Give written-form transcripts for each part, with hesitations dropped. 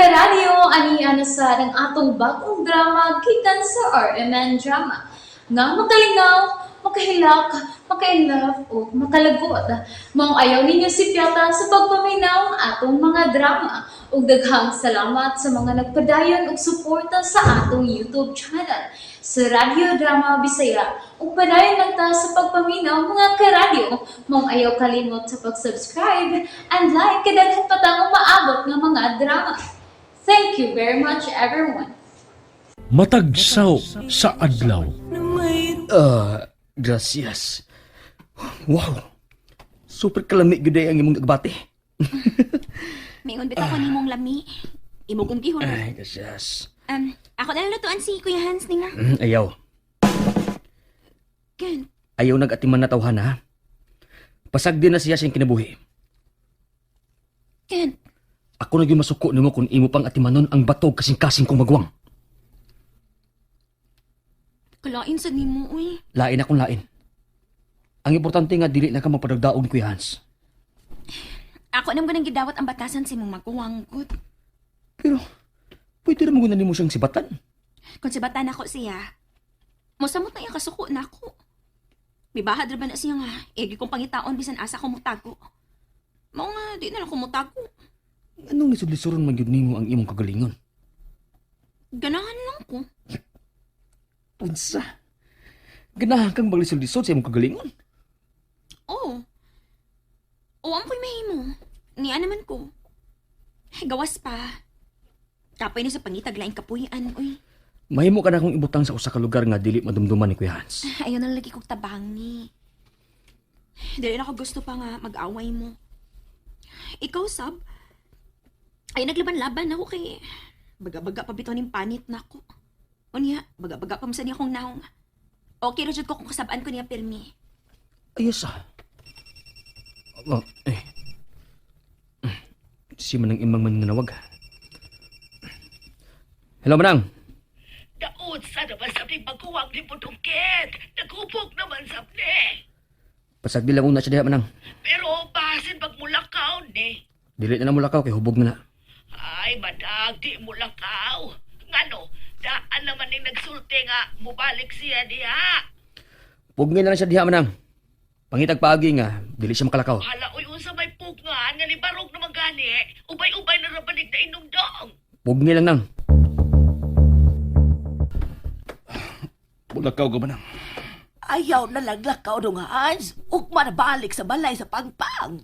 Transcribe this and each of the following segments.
karadyo, ani sa ng atong bagong drama gikan sa RMN Drama. Nga makalingaw, makahilak, maka-inlove, o makalagot. Maong ayaw ninyo si Piota sa pagpaminaw ang atong mga drama. Ug daghang salamat sa mga nagpadayon ug suporta sa atong YouTube channel sa Radyo Drama Bisaya. Ug padayon lang ta sa pagpaminaw mga karadyo. Maong ayaw kalimot sa pag-subscribe and like kadaghan pa tang maabot nga mga drama. Thank you very much, everyone. Matagsaw sa adlaw. Gracias. Wow. Super kalamig gud ang imong nagbati. Mingon bitaw ko nimong lami. Imong gihon. Ay, gracias. Ako na lang lutuan si Kuya Hans ninga. Ayaw. Ken, Ayaw nag-atiman na tawhan ha. Pasagdi na siya siyang kinabuhi. Ken, Ako na yung masuko nimo kung imo pang atimanon ang batog kasing-kasing kong magwang. kalain sa nimo uy. Lain akong lain. Ang importante nga dili na ka mapadagdaog ni Kuya Hans. Ako naman ganang gidawat ang batasan si mong magkuwangkot. Pero, pwede naman gunan mo siyang sibatan. Kung sibatan ako siya, mosamot na iya kasuko na ako. May bahad ra ba na siya nga, egi kong pangitaon bisan asa ko mutago. Mao nga, di na lang ko mutago. Anong lisod-lisoron man yun nimo ang imong kagalingon? Ganahan lang ko. Unsa? Ganahan kang maglisod-lisod sa imong kagalingon? Oo. Oo, ang ko'y mahimo. Niya naman ko. Gawas pa. Kapay na sa pangitag laing kapuyan, uy. Mahimo ka na akong ibutang sa usa ka lugar nga dili madumduman ni Kuya Hans. Ayaw na lagi kong tabangi. Dili na ako gusto pa nga mag-away mo. Ikaw, Sab, ay naglaban-laban ako kay baga-baga pa bitaw ning panit na ako. O niya, baga-baga pa masan niya akong naong. Okay, rajud ko kung kasabaan ko niya pirmi. Ayos ah. Eh. Si Manang Imang man nanawag. Hello, Manang. Daod sa naman sa ni pagkuwang ni Pudungkit. Nagkupok naman sa ni. Pasagdi lang na siya diha, Manang. Pero basin pag mulakaw ni. Dili na mo lakaw kay hubog na na. Ay, madag, di mulakaw. Ngano, daan naman yung nagsulti nga, mubalik siya diha. Pugngin na lang siya diha, Manang. Pangitag paagi nga, dili siya makalakaw. Hala, uy, unsa may pugngan, nga ni barog naman gani. Ubay-ubay na rabanig na inumdong. Pugngin lang nang. Bulakaw ka ba nang? Ayaw na laglakaw dong Hans. Ugma na balik sa balay sa pangpang.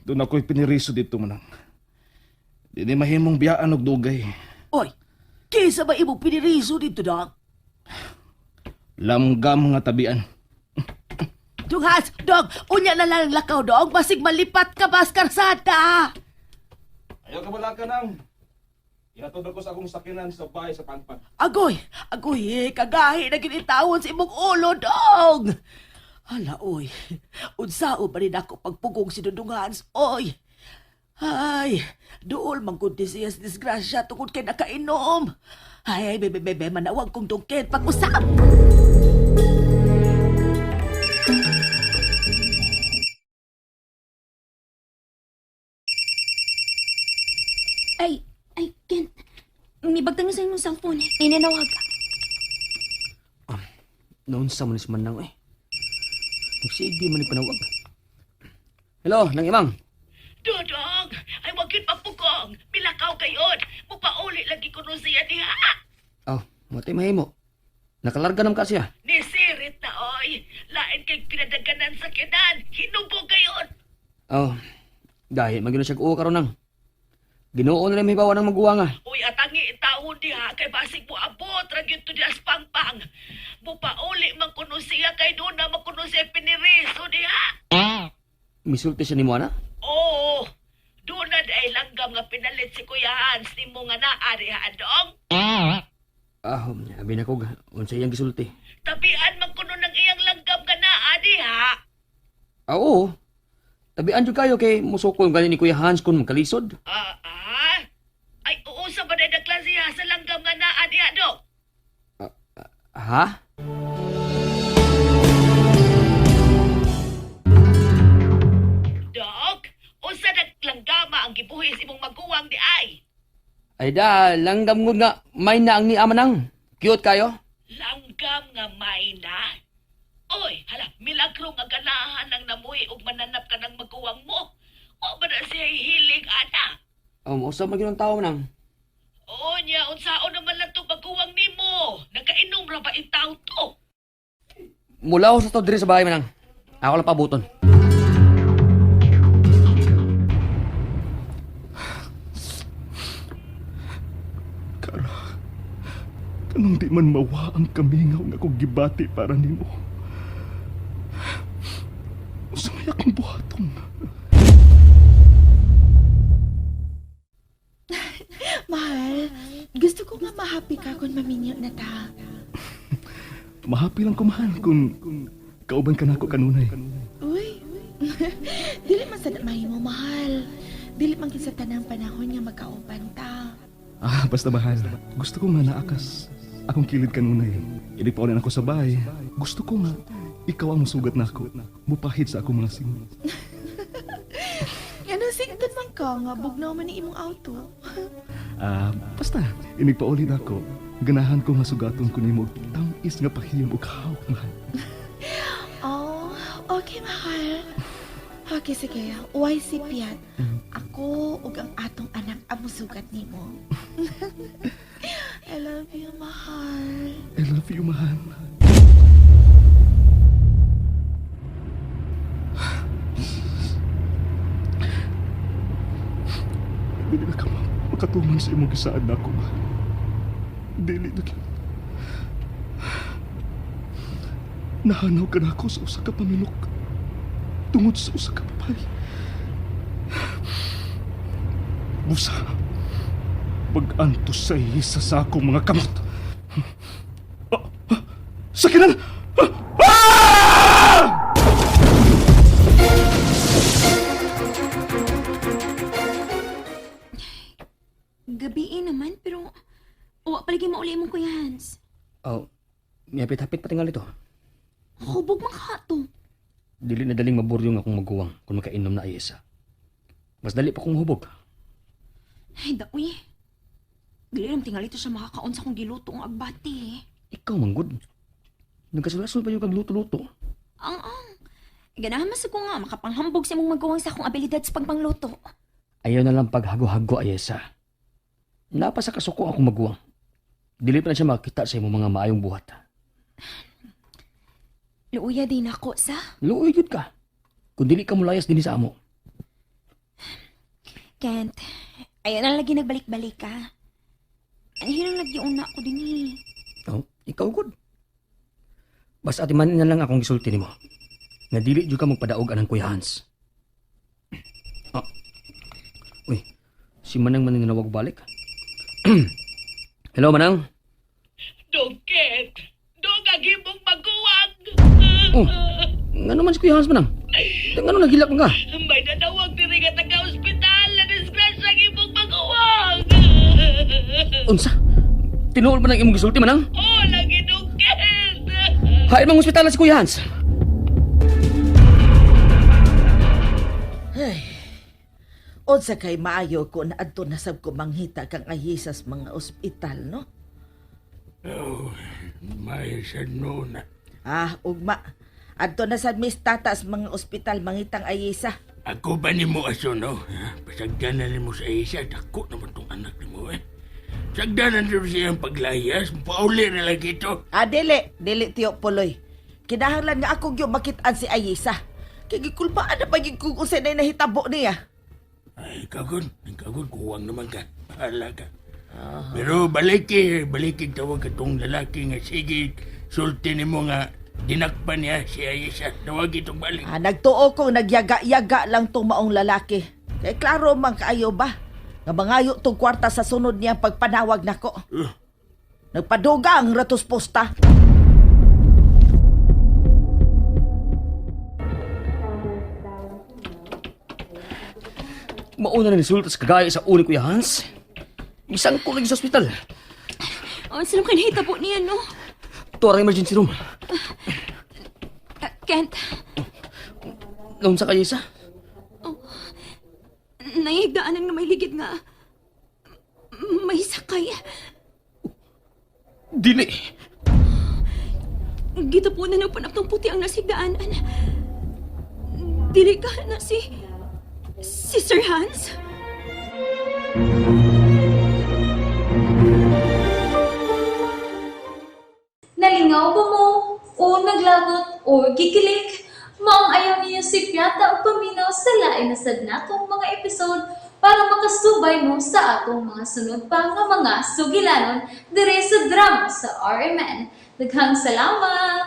Doon ako'y piniriso dito manang. Di mahimong biyaan og dugay. Oy, kisa ba imong piniriso dito dong? Lamgam nga tabian. Dong Hans, dong, unya na lang lakaw dong. Basig malipat ka bas karsada. Ayaw ka wala ka nang. Ihatod ako sa akong sakinan sa bahay sa pangpang. Agoy, kagahi na ginitawon sa imong ulo dong. Hala, oy, unsao ba rin ako pagpugong si Dudong Hans, oy. Ay, dool mangkunti siya sa disgrasya tungkol kay nakainom. Ay, bebe, manawag kong tungkit pag-usap. Ay, Ken, may bagtang na sa inyong cellphone. Ninanawag. Noon sa manis Manang eh. Sige man yung panawag. Hello, Nang Imang. Dodong, ay wagin papugong. Milakaw kayon. Mupauli lagi ko nun siya diha. Oh, matay mahimo. Nakalarga nam ka siya. Nisirit na, oy. Lain kay pinadaganan sa kinan. Hinubo kayon. Oh, dahil magino siya uwa karon nang. Ginoo na lang may bawa ng maguwa nga. Uy, atangi taon diha kay basig mo abot ra gyud to dias pangpang. Mupauli man kuno siya kay doon na makuno siya piniriso diha. Misulti siya ni mo, ana? Oo. Doon na dahil langgam nga pinalit si Kuya Hans ni mo nga naa diha dong. Abi na ko, unsa iyang gisulti. Tabian man kuno ng iyang langgam nga naa diha. Oo. Tabian jud kayo kay musukol ganin ni Kuya Hans kung magkalisod. Ay, uusa ba na naklasiha sa langgam nga naa diha dong? Ha? Dok, usa naglanggama ang gibuhis imong maguwang di ay. Ay da, langgam ngud nga, may na ang ni Amanang. Cute kayo? Langgam nga may na. Oy, hala, milagro nga ganahan ng namuhi ug mananap ka ng maguwang mo. O ba na siya hiling, ana? Usap maging tao Manang. Oo niya, unsaon naman lang to maguwang nimo. Nagkainom ra ba itaw to? Mula ako sa to diri sa bahay Manang. Ako lang pabuton. Kanang di man mawa ang kamingaw nga kong gibati para nimo. Usamay akong buhaton. Mahal, gusto ko nga ma-happy ka kung maminyo na ta. Mahapi lang ko mahal kung kauban ka na ako kanunay. Uy, dili man sad mahimo mahal. Dili man sa tanang panahon nga magkauban ta. Basta mahal. Gusto ko nga naakas akong kilid kanunay. Ili pa ulit ako sa bahay. Gusto ko nga ikaw ang musugat na ako. Mupahid sa akong mga singon. Ano singtan man ka nga bugnaw man ni imong auto. Basta ini pa ulit ako. Ganahan ko nga sugaton ko nimo tamis nga pahiyon ug hawak mahal. Oh, okay mahal. Okay, sige. Uway si Piat. Ako ug ang atong anak ang musugat nimo. I love you, mahal. I love you, mahal. Dili na ka makatuman sa imong gisaad na ako, mahal. Dili na ka. Nahanaw ka na ako sa usa ka pamilok. Tungod sa usa ka babae. Busa. Mag-antos sa isa sa akong mga kamot. Sakinan! Gabi naman, pero... Uwa palagi mauli mong Kuya Hans. Miyapit-hapit patingal ito. Hubog man ka to. Dili na daling maburyong akong maguwang kung makainom na ayesa. Mas dali pa kong hubog. Ay, daoy. Dili ram tingali to sa makakaon sa kong giluto ang agbati. Ikaw, manggod. Nagkasulasol pa yung kagluto-luto. Ang. Ganahan mas ko nga makapanghambog sa imong magawang sa akong abilidad sa pagpangluto. Ayaw na lang paghago-hago ayesa. Napa sa kasuko akong maguwang. Dili pa na siya makita sa imong mga maayong buhat. Luuya din ako sa... Luoy yun ka. Kung dili ka mulayas din sa amo. Kent, ayaw na lagi nagbalik-balik ka. Ano hirang nag-iuna ako din eh. Ikaw good. Basta atimanin na lang akong gisulti nimo. Nga dili jud ka magpadaog anang Kuya Hans. Uy, si Manang nanawag balik. Hello, Manang. Duket! Dugagi mong maguwang! Nga naman si Kuya Hans, Manang? Nga nagilak mo ka? May nanawag diri nga taga-ospital na disgrasya ang imong maguwang! Unsa? Tinuol ba ng imong gisulti, Manang? Lagi duket! Hain mang ospital na si Kuya Hans. Unsa kay maayo ko na adto na sab ko manghita kang ayisas mga ospital, no? May no na. Ugma. Adto na sad mis tatas mga ospital mangitang ayisa. Ako ba ni mo aso, no? Pasagdanan ni mo sa isa, dako naman tong anak ni mo, eh. Sagdanan rin siyang paglayas, pauli na lang ito. Dili tiyo puloy. Kinahanglan nga ako yung makitaan si Ayisa. Kaya gikulpaan na pagig kung usay na nahitabo niya. Ay, kagon, kuwang naman ka. Bahala ka. Pero balikin tawag itong lalaki nga sige, sulti ni mo nga dinakpan niya si Ayisa. Tawag itong balik. Nagtuo kong nagyaga-yaga lang tong maong lalaki. Kaya klaro man kaayo ba? Nga mangayo tong kwarta sa sunod niya pagpanawag nako. Nagpaduga ang ratos posta. Mauna na resulta sa kagaya sa uli, Kuya Hans. Isang ko lagi sa ospital. Sino kayo nahitabo niya, no? Tuwara emergency room. Kent, Naun sa kayo isa? nahigdaanan nga may ligid nga may sakay. Dili. Gito po na ng panaptong puti ang nasigdaanan. Dili ka na si Sir Hans? Nalingaw ba mo? O naglagot? O gikilig? Maong ayaw niya si Piata o paminaw sa lain na sad natong mga episode para makasubay mo sa atong mga sunod pa nga mga sugilanon dire sa drama sa RMN. Daghang salamat!